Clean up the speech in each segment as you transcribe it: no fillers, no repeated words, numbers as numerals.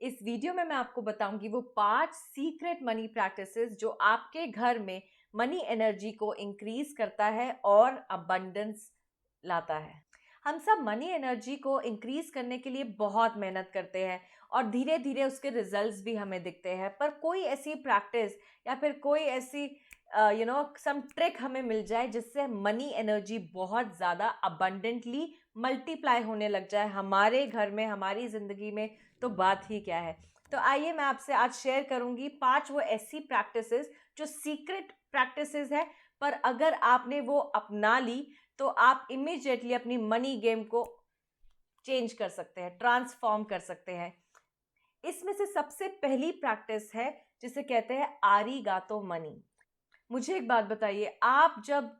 इस वीडियो में मैं आपको बताऊंगी वो 5 सीक्रेट मनी प्रैक्टिसेस जो आपके घर में मनी एनर्जी को इंक्रीज करता है और अबंडेंस लाता है। हम सब मनी एनर्जी को इंक्रीज करने के लिए बहुत मेहनत करते हैं और धीरे धीरे उसके रिजल्ट्स भी हमें दिखते हैं, पर कोई ऐसी प्रैक्टिस या फिर कोई ऐसी सम ट्रिक हमें मिल जाए जिससे मनी एनर्जी बहुत ज़्यादा अबंडेंटली मल्टीप्लाई होने लग जाए हमारे घर में, हमारी ज़िंदगी में, तो बात ही क्या है। तो आइए मैं आपसे आज शेयर करूंगी 5 वो ऐसी प्रैक्टिसेस जो सीक्रेट प्रैक्टिसेस है, पर अगर आपने वो अपना ली तो आप इमीडिएटली अपनी मनी गेम को चेंज कर सकते हैं, ट्रांसफॉर्म कर सकते हैं। इसमें से सबसे पहली प्रैक्टिस है जिसे कहते हैं आरिगातो मनी। मुझे एक बात बताइए, आप जब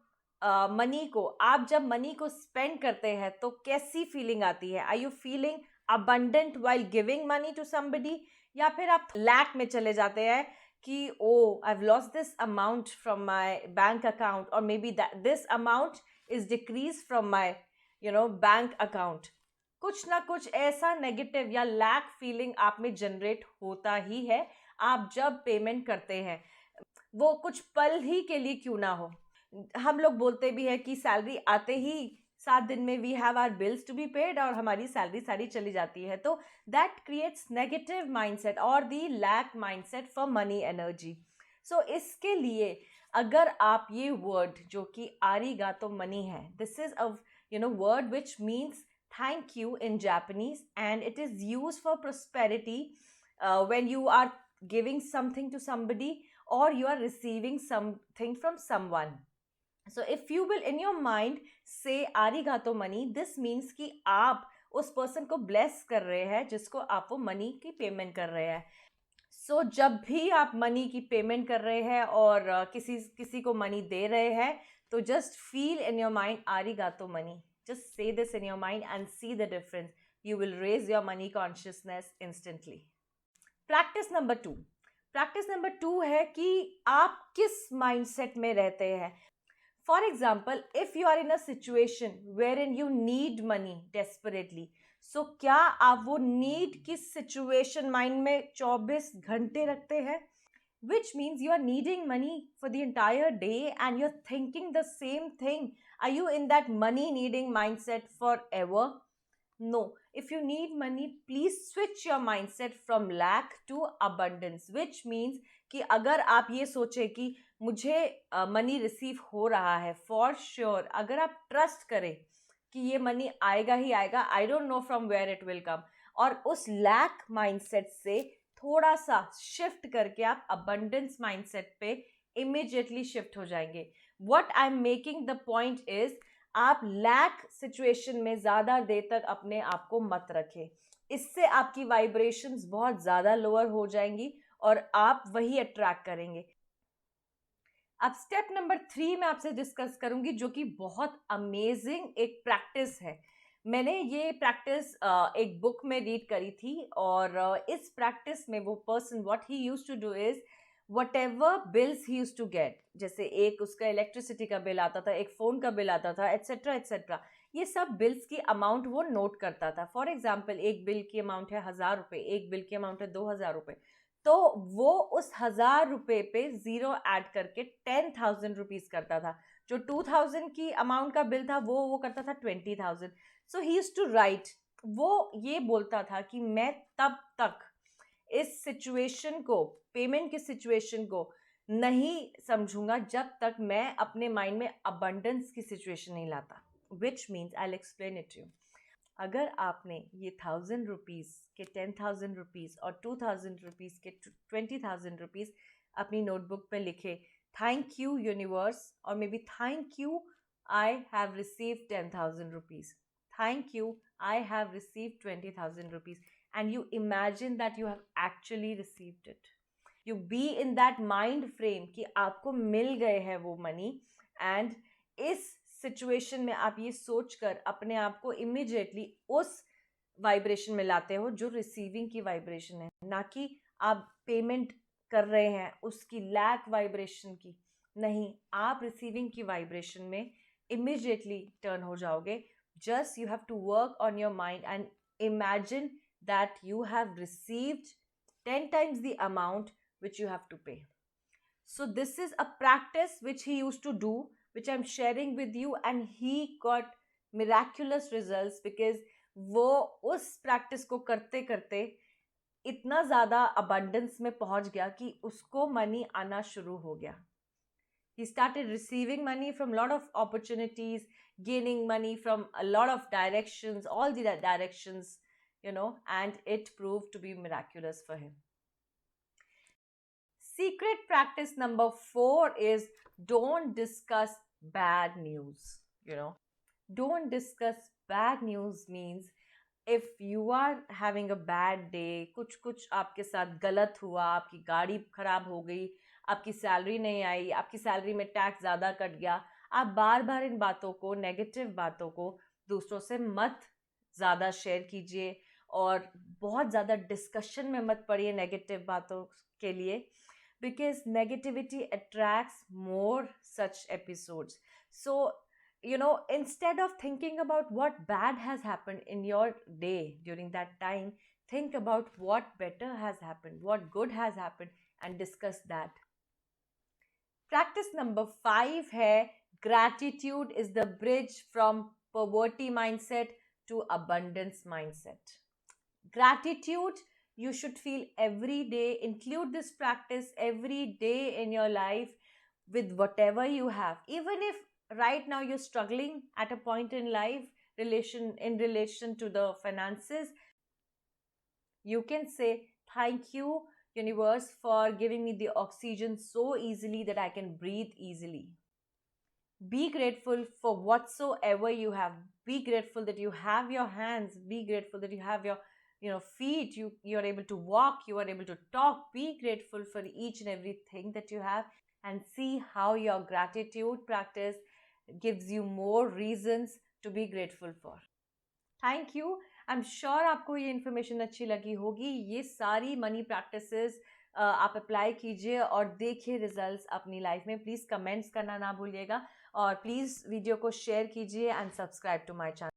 मनी को स्पेंड करते हैं तो कैसी फीलिंग आती है? Are you feeling abundant while giving money to somebody, या फिर आप लैक में चले जाते हैं कि oh I have lost this amount from my bank account, और maybe this amount is decrease from my bank account. कुछ ना कुछ ऐसा नेगेटिव या लैक फीलिंग आप में जनरेट होता ही है आप जब पेमेंट करते हैं, वो कुछ पल ही के लिए क्यों ना हो। हम लोग बोलते भी है कि सैलरी आते ही 7 दिन में we have our bills to be paid, और हमारी सैलरी सारी चली जाती है, तो दैट क्रिएट्स नेगेटिव माइंडसेट और the lack mindset for money energy. So इसके लिए अगर आप ये वर्ड जो कि आरिगातो मनी है, this is a word which means thank you in Japanese, and it is used for prosperity when you are giving something to somebody or you are receiving something from someone. So if you will in your mind say arigato money, this means कि आप उस person को bless कर रहे हैं जिसको आप वो मनी की पेमेंट कर रहे हैं। सो जब भी आप मनी की पेमेंट कर रहे हैं और किसी को मनी दे रहे हैं, तो just feel in your mind arigato money. Just say this in your mind and see the difference. You will raise your money consciousness instantly. Practice number 2. Practice number 2 है कि आप किस mindset में रहते हैं. For example, if you are in a situation wherein you need money desperately, so क्या आप वो need की situation mind में 24 घंटे रखते हैं? Which means you are needing money for the entire day and you're thinking the same thing. Are you in that money needing mindset forever? No. If you need money, please switch your mindset from lack to abundance, which means कि अगर आप ये सोचे कि मुझे money receive हो रहा है, फॉर श्योर अगर आप ट्रस्ट करें कि ये मनी आएगा ही आएगा, I don't know from where it will come, और उस लैक माइंडसेट से थोड़ा सा शिफ्ट करके आप अबंडेंस माइंडसेट पे इमीडिएटली शिफ्ट हो जाएंगे। What I am making the point is, आप लैक सिचुएशन में ज़्यादा देर तक अपने आप को मत रखें, इससे आपकी वाइब्रेशंस बहुत ज़्यादा लोअर हो जाएंगी और आप वही अट्रैक्ट करेंगे। अब स्टेप नंबर 3 मैं आपसे डिस्कस करूंगी, जो कि बहुत अमेजिंग एक प्रैक्टिस है। मैंने ये प्रैक्टिस एक बुक में रीड करी थी, और इस प्रैक्टिस में वो person what he used to do is whatever bills he used to get, जैसे एक उसका इलेक्ट्रिसिटी का बिल आता था, एक फ़ोन का बिल आता था, एट्सेट्रा एट्सेट्रा, ये सब बिल्स की अमाउंट वो नोट करता था। फॉर एग्जाम्पल, एक बिल की अमाउंट है 1000 रुपये, एक बिल की अमाउंट है 2000 रुपये, तो वो उस 1000 रुपये पे ज़ीरो ऐड करके 10,000 रुपीज़ करता था। जो 2000 की अमाउंट का बिल था वो करता था 20,000। सो ही यूज्ड टू राइट, वो ये बोलता था कि मैं तब तक इस सिचुएशन को, पेमेंट की सिचुएशन को नहीं समझूंगा जब तक मैं अपने माइंड में अबंडेंस की सिचुएशन नहीं लाता। Which means I will explain it you. अगर आपने ये 1000 रुपीज़ के 10,000 रुपीज़ और 2000 रुपीज़ के 20,000 रुपीज़ अपनी नोटबुक पे लिखे, थैंक यू यूनिवर्स, और may be thank you I have received 10,000 rupees, thank you I have received 20,000 rupees, and you imagine that you have actually received it. You be in that mind frame कि आपको मिल गए हैं वो money, and इस situation में आप ये सोचकर अपने आप को इमीडिएटली उस वाइब्रेशन में लाते हो जो रिसीविंग की वाइब्रेशन है, ना कि आप पेमेंट कर रहे हैं उसकी लैक वाइब्रेशन की। नहीं, आप रिसीविंग की वाइब्रेशन में इमीडिएटली टर्न हो जाओगे। Just you have to work on your mind and imagine that you have received 10 times the amount which you have to pay. So this is a practice which he used to do, which I'm sharing with you, and he got miraculous results because वो उस practice को करते करते इतना ज़्यादा abundance में पहुंच गया कि उसको मनी आना शुरू हो गया. He started receiving money from a lot of opportunities, gaining money from a lot of directions, all the directions, and it proved to be miraculous for him. Secret practice number 4 is don't discuss bad news. Don't discuss bad news means if you are having a bad day, कुछ आपके साथ गलत हुआ, आपकी गाड़ी खराब हो गई, आपकी सैलरी नहीं आई, आपकी सैलरी में टैक्स ज़्यादा कट गया, आप बार बार इन बातों को, नेगेटिव बातों को दूसरों से मत ज़्यादा शेयर कीजिए और बहुत ज़्यादा डिस्कशन में मत पड़िए नेगेटिव बातों के लिए, because negativity attracts more such episodes. So, instead of thinking about what bad has happened in your day during that time, think about what better has happened, what good has happened, and discuss that. Practice number 5 है gratitude is the bridge from poverty mindset to abundance mindset. Gratitude you should feel every day. Include this practice every day in your life with whatever you have. Even if right now you're struggling at a point in life in relation to the finances, you can say, thank you, universe, for giving me the oxygen so easily that I can breathe easily. Be grateful for whatsoever you have. Be grateful that you have your hands. Be grateful that you have your feet, you're able to walk, you are able to talk. Be grateful for each and everything that you have, and see how your gratitude practice gives you more reasons to be grateful for. Thank you. I'm sure आपको ये information अच्छी लगी होगी. ये सारी money practices आप apply कीजिए और देखिए रिजल्ट्स अपनी लाइफ में. प्लीज़ कमेंट्स करना ना भूलिएगा और प्लीज़ वीडियो को शेयर कीजिए and subscribe to my channel.